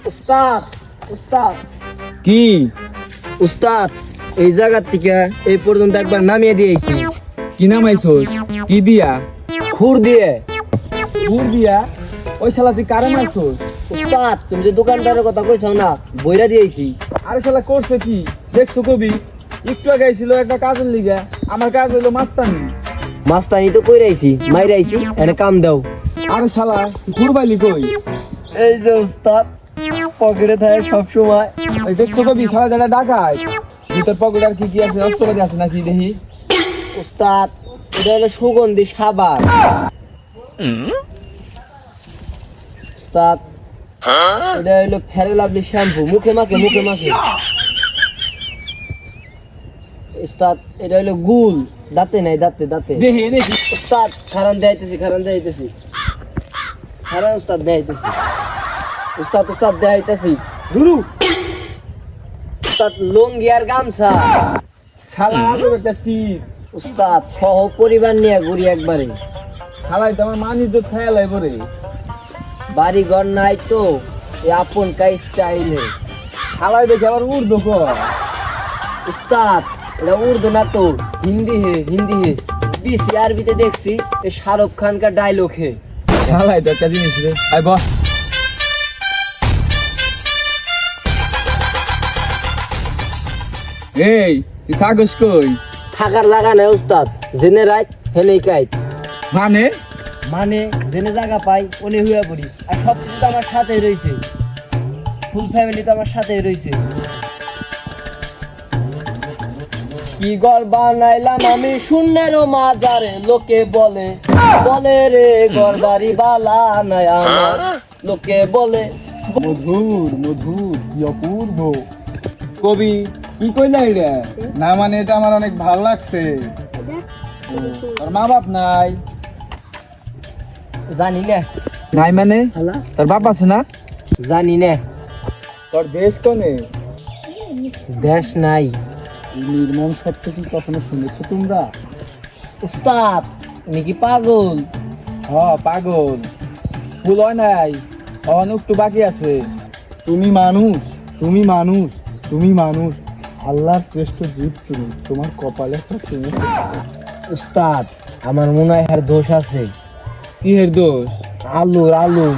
উস্তাদ উস্তাদ কি উস্তাদ এই জায়গা থেকে এই পর্যন্ত একবার নামিয়ে দিয়েছি কি নামাইছস? কি দিয়া? খুর দিয়ে। গুড় দিয়া? ওই শালা তুই কারে মারছস? উস্তাদ তুমি যে দোকানদারের কথা কইছো না, বইরা দিয়েছি। আরে শালা করছে কি দেখছো কবি? একটু আগে ছিল একটা কাজের লিগা, আমার কাজ হইলো মাস্তানি। মাস্তানি তো কইরাইছি, মাইরাইছি, এনে কাম দাও। আরে শালা ঘুরবাইলি কই? এই যে উস্তাদ পকেটে থাকে সব সময়। ওই দেখছো কবি শালা যেটা ডাকায়, ভিতর পকেট আর কি কি আছে, অস্ত্রপাতি আছে নাকি দেখি? উস্তাদ এটা হলো সুগন্ধি সাবান। উস্তাদ এটা হলো ফেয়ার লাভলি শ্যাম্পু, মুখে মাখে মুখে মাখে। উস্তাদ এটা হলো গুল, দাঁতে নাই, দাঁতে দাঁতে। দেখি দেখি। উস্তাদ খারান দেখাইতেছি, খারান দেখাইতেছি, খারান উস্তাদ দেখাইতেছি, উস্তাদ উস্তাদ দেখাইতেছি। দুরু উস্তাদ লুঙ্গি আর গামছা। শালা আলো একটা সিট। উস্তাদ সহ পরিবার নিয়ে ঘুরি একবারে। শালাই তো আমার মান ইজ্জত খায়া লাইব রে। বাড়ি ঘর নাই তো, এই আপন কাই স্টাইল হে। শালাই দেখে আবার উর্দু কর। উস্তাদ এটা উর্দু না তো, হিন্দি হে, হিন্দি হে। বিসি আরবিতে দেখছি এই শাহরুখ খান কা ডায়লগ হে। শালাই তো একটা জিনিস রে। আই বস। এই তুই থাকস কই? থাকার লাগা নাই উস্তাদ, জেনে রাত হেনেই কাইট। মানে মানে জেনে জায়গা পাই ওনে হুয়া পড়ি। আর সব কিছু তো আমার সাথেই রয়েছে, ফুল ফ্যামিলি তো আমার সাথেই রয়েছে। কি ঘর বানাইলাম আমি শূন্যেরও মাজারে, লোকে বলে বলে রে ঘর বাড়ি বালা নাই আমার, লোকে বলে। মধুর মধুর কি অপূর্ব। কবি কি কইলা এটা? না মানে এটা আমার অনেক ভালো লাগছে। তোর মা বাপ নাই? জানি না নাই মানে হালা, তোর বাপ আছে না? জানি না। তোর দেশ কোনে? দেশ নাই। এই নির্মম সত্য কি কখনো শুনেছো তোমরা? উস্তাদ তুমি কি পাগল? হ পাগল। ফুল হয় নাই, একটু বাকি আছে। তুমি মানুষ, তুমি মানুষ, তুমি মানুষ, আল্লাহর শ্রেষ্ঠ জীব তুমি। তোমার কপালে একটা চুমু খেয়েছে। উস্তাদ আমার মনে হয় আর দোষ আছে। কি এর দোষ? আলু আলু